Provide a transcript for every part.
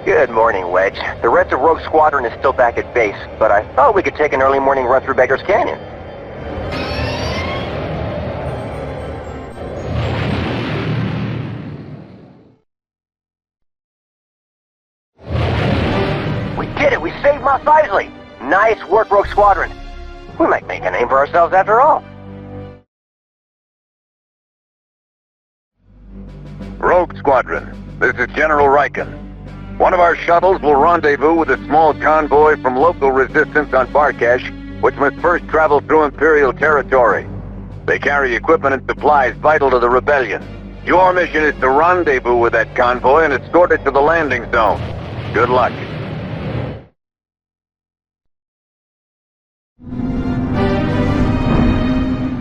Good morning, Wedge. The rest of Rogue Squadron is still back at base, but I thought we could take an early morning run through Beggar's Canyon. We did it! We saved Mos Eisley! Nice work, Rogue Squadron. We might make a name for ourselves after all. Rogue Squadron, this is General Riken. One of our shuttles will rendezvous with a small convoy from local resistance on Barkesh, which must first travel through Imperial territory. They carry equipment and supplies vital to the rebellion. Your mission is to rendezvous with that convoy and escort it to the landing zone. Good luck.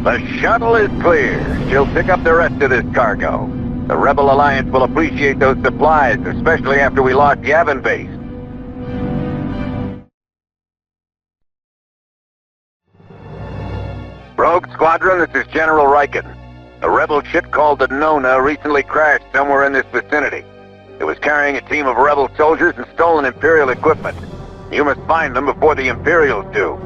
The shuttle is clear. She'll pick up the rest of this cargo. The Rebel Alliance will appreciate those supplies, especially after we lost Yavin Base. Rogue Squadron, this is General Riken. A rebel ship called the Nona recently crashed somewhere in this vicinity. It was carrying a team of rebel soldiers and stolen Imperial equipment. You must find them before the Imperials do.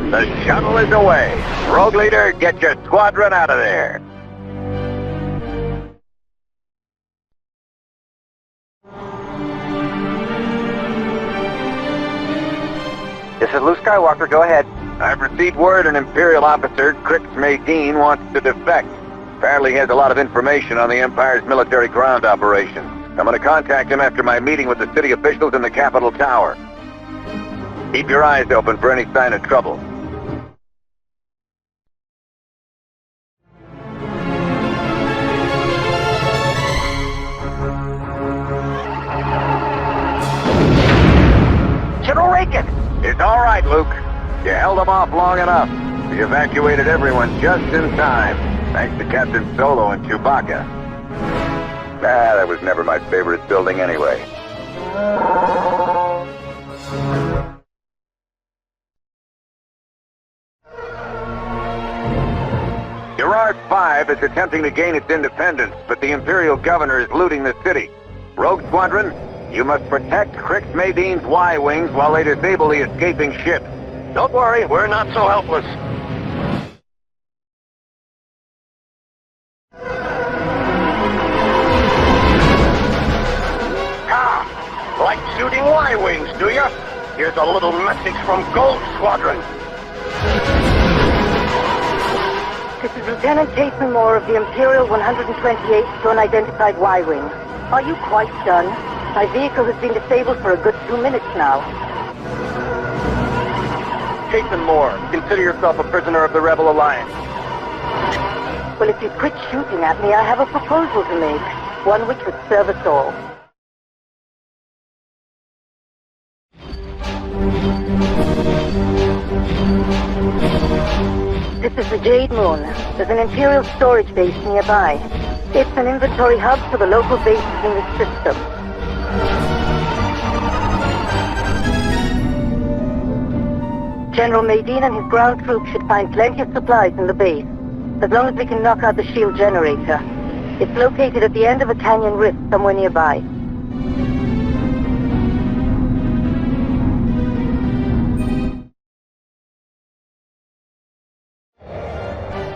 The shuttle is away. Rogue Leader, get your squadron out of there. This is Luke Skywalker. Go ahead. I've received word an Imperial officer, Crix Maydeen, wants to defect. Apparently he has a lot of information on the Empire's military ground operations. I'm going to contact him after my meeting with the city officials in the Capitol Tower. Keep your eyes open for any sign of trouble. General Riken! It's all right, Luke. You held them off long enough. We evacuated everyone just in time, thanks to Captain Solo and Chewbacca. That was never my favorite building anyway. Gerard 5 is attempting to gain its independence, but the Imperial governor is looting the city. Rogue Squadron, you must protect Crix Maydeen's Y-Wings while they disable the escaping ship. Don't worry, we're not so helpless. Ah, like shooting Y-Wings, do you? Here's a little message from Gold Squadron. This is Lieutenant Jason Moore of the Imperial 128th to unidentified Y-Wing. Are you quite done? My vehicle has been disabled for a good 2 minutes now. Jason Moore, consider yourself a prisoner of the Rebel Alliance. Well, if you quit shooting at me, I have a proposal to make. One which would serve us all. This is the Jade Moon. There's an Imperial storage base nearby. It's an inventory hub for the local bases in the system. General Maydeen and his ground troops should find plenty of supplies in the base, as long as we can knock out the shield generator. It's located at the end of a canyon rift somewhere nearby.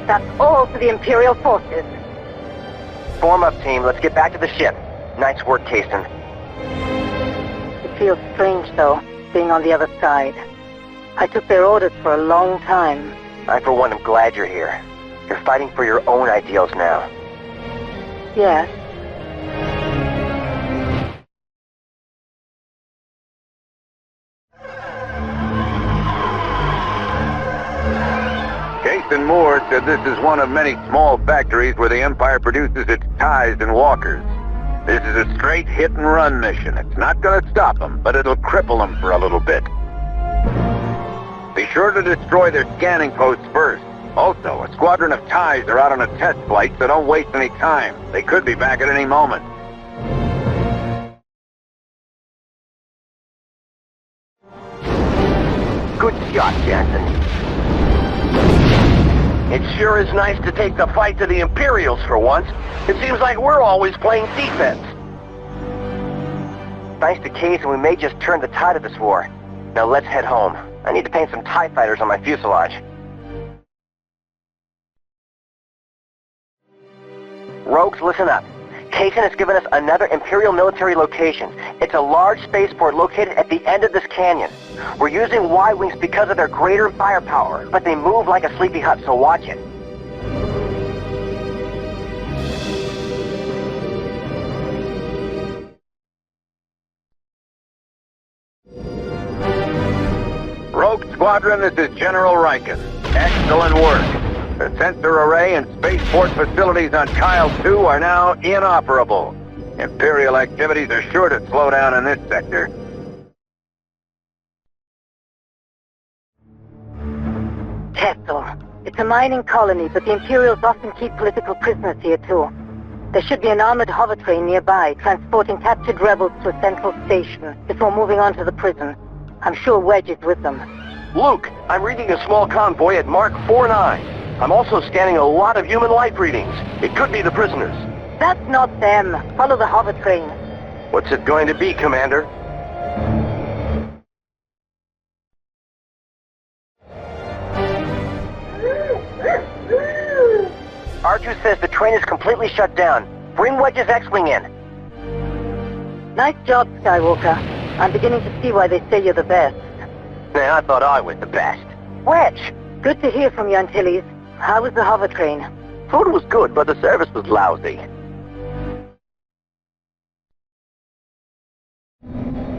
That's all for the Imperial forces. Form up, team. Let's get back to the ship. Nice work, Kasten. It feels strange, though, being on the other side. I took their orders for a long time. I, for one, am glad you're here. You're fighting for your own ideals now. Yes. Jason Moore said this is one of many small factories where the Empire produces its ties and walkers. This is a straight hit-and-run mission. It's not going to stop them, but it'll cripple them for a little bit. Be sure to destroy their scanning posts first. Also, a squadron of ties are out on a test flight, so don't waste any time. They could be back at any moment. Good shot, Jansen. It sure is nice to take the fight to the Imperials for once. It seems like we're always playing defense. Thanks to Kaysen, we may just turn the tide of this war. Now let's head home. I need to paint some TIE fighters on my fuselage. Rogues, listen up. Kaysen has given us another Imperial military location. It's a large spaceport located at the end of this canyon. We're using Y-Wings because of their greater firepower, but they move like a sleepy hut, so watch it. Rogue Squadron, this is General Riken. Excellent work. The sensor array and spaceport facilities on Kyle 2 are now inoperable. Imperial activities are sure to slow down in this sector. Kessel. It's a mining colony, but the Imperials often keep political prisoners here too. There should be an armored hover train nearby, transporting captured rebels to a central station before moving on to the prison. I'm sure Wedge is with them. Luke, I'm reading a small convoy at Mark 49. I'm also scanning a lot of human life readings. It could be the prisoners. That's not them. Follow the hover train. What's it going to be, Commander? R2 says the train is completely shut down. Bring Wedge's X-Wing in. Nice job, Skywalker. I'm beginning to see why they say you're the best. Man, I thought I was the best. Wedge! Good to hear from you, Antilles. How was the hover train? Food was good, but the service was lousy.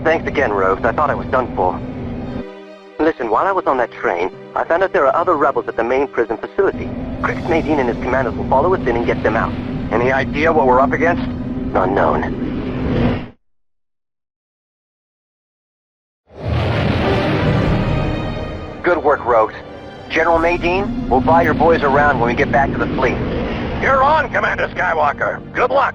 Thanks again, Rogues. I thought I was done for. Listen, while I was on that train, I found out there are other rebels at the main prison facility. Crix Nadine and his commanders will follow us in and get them out. Any idea what we're up against? Unknown. Good work, Rogues. General Nadine, we'll buy your boys around when we get back to the fleet. You're on, Commander Skywalker. Good luck.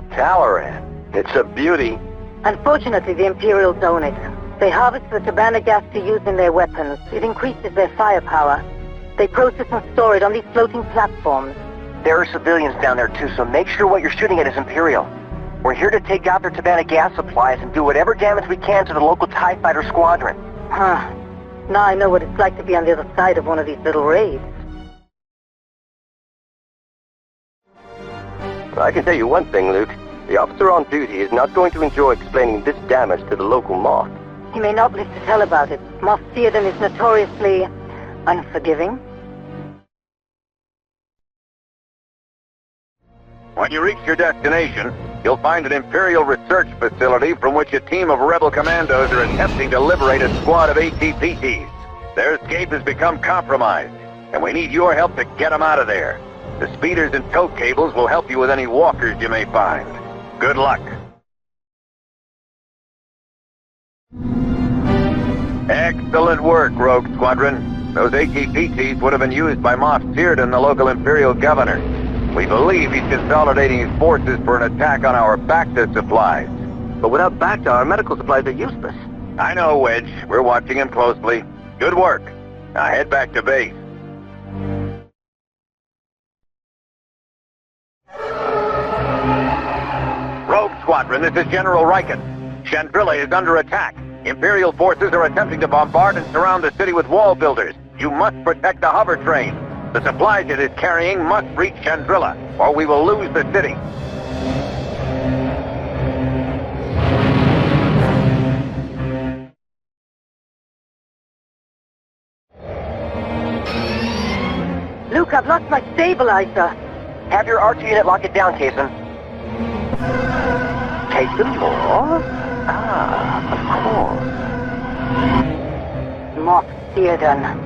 Talaran. It's a beauty. Unfortunately, the Imperials own it. They harvest the Tabana gas to use in their weapons. It increases their firepower. They process and store it on these floating platforms. There are civilians down there too, so make sure what you're shooting at is Imperial. We're here to take out their Tabana gas supplies and do whatever damage we can to the local TIE fighter squadron. Huh. Now I know what it's like to be on the other side of one of these little raids. I can tell you one thing, Luke. The officer on duty is not going to enjoy explaining this damage to the local Moth. He may not live to tell about it. Moff Theoden is notoriously unforgiving. When you reach your destination, you'll find an Imperial research facility from which a team of rebel commandos are attempting to liberate a squad of ATPTs. Their escape has become compromised, and we need your help to get them out of there. The speeders and tow cables will help you with any walkers you may find. Good luck. Excellent work, Rogue Squadron. Those ATPTs would have been used by Moff Theoden, the local Imperial governor. We believe he's consolidating his forces for an attack on our Bacta supplies. But without Bacta, our medical supplies are useless. I know, Wedge. We're watching him closely. Good work. Now head back to base. Rogue Squadron, this is General Riken. Chandrilla is under attack. Imperial forces are attempting to bombard and surround the city with wall builders. You must protect the hover train. The supplies it is carrying must reach Chandrilla, or we will lose the city. Luke, I've lost my stabilizer. Have your R2 unit lock it down, Kaysen. Kaysen more? Ah, of course. Moff Theoden.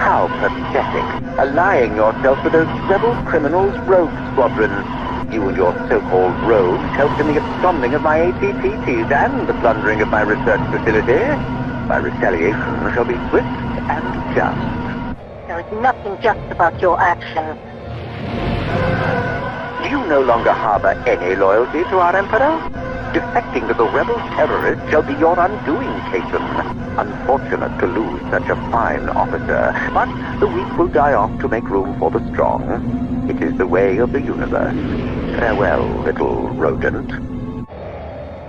How pathetic. Allying yourself with those rebel criminals, Rogue Squadron. You and your so-called rogues helped in the absconding of my ATPTs and the plundering of my research facility. My retaliation shall be swift and just. There is nothing just about your actions. Do you no longer harbor any loyalty to our Emperor? Defecting to the rebel terrorists shall be your undoing, Caton. Unfortunate to lose such a fine officer, but the weak will die off to make room for the strong. It is the way of the universe. Farewell, little rodent.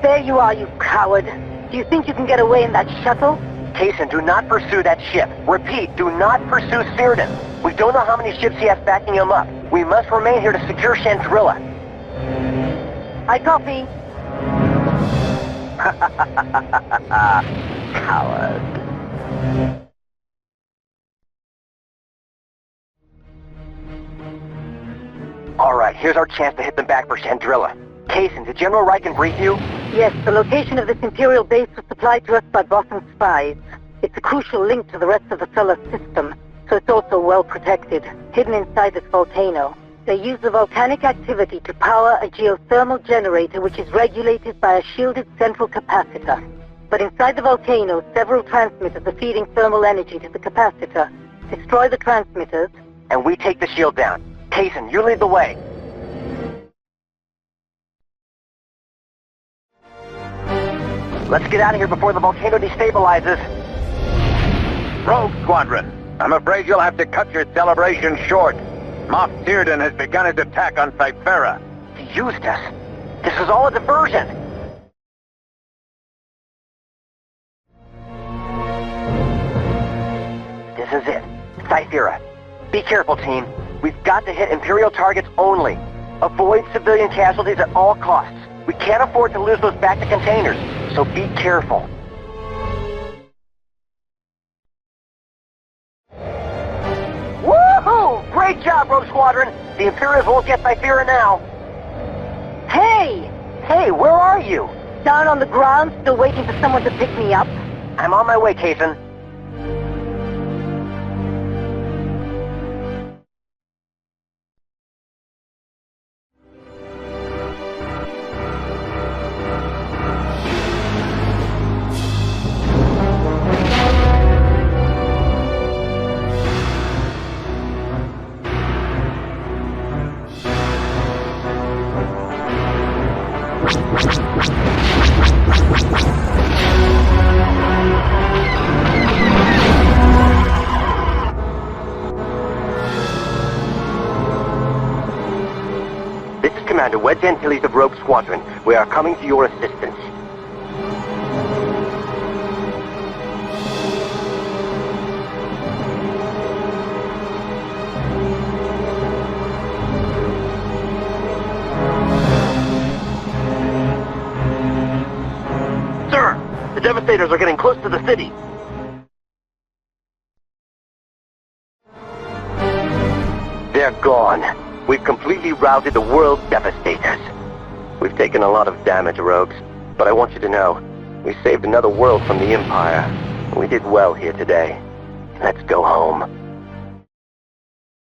There you are, you coward. Do you think you can get away in that shuttle? Cason, do not pursue that ship. Repeat, do not pursue Cyrdan. We don't know how many ships he has backing him up. We must remain here to secure Chandrilla. I copy. Coward. All right, here's our chance to hit them back for Chandrilla. Cason, did General Riken brief you? Yes, the location of this Imperial base was supplied to us by Boston spies. It's a crucial link to the rest of the solar system, so it's also well protected, hidden inside this volcano. They use the volcanic activity to power a geothermal generator which is regulated by a shielded central capacitor. But inside the volcano, several transmitters are feeding thermal energy to the capacitor. Destroy the transmitters, And we take the shield down. Cason, you lead the way. Let's get out of here before the volcano destabilizes. Rogue Squadron, I'm afraid you'll have to cut your celebration short. Moff Cyrdan has begun his attack on Cyphera. He used us. This is all a diversion. This is it. Cyphera. Be careful, team. We've got to hit Imperial targets only. Avoid civilian casualties at all costs. We can't afford to lose those back to containers, so be careful. Woohoo! Great job, Rogue Squadron! The Imperials won't get Cyphera now. hey! Hey, where are you? Down on the ground, still waiting for someone to pick me up. I'm on my way, Cason. This is Commander Wedge Antilles of Rogue Squadron. We are coming to your assistance. Sir, the Devastators are getting close to the city. They're gone. We've completely routed the world's Devastators. We've taken a lot of damage, Rogues, but I want you to know, we saved another world from the Empire. We did well here today. Let's go home.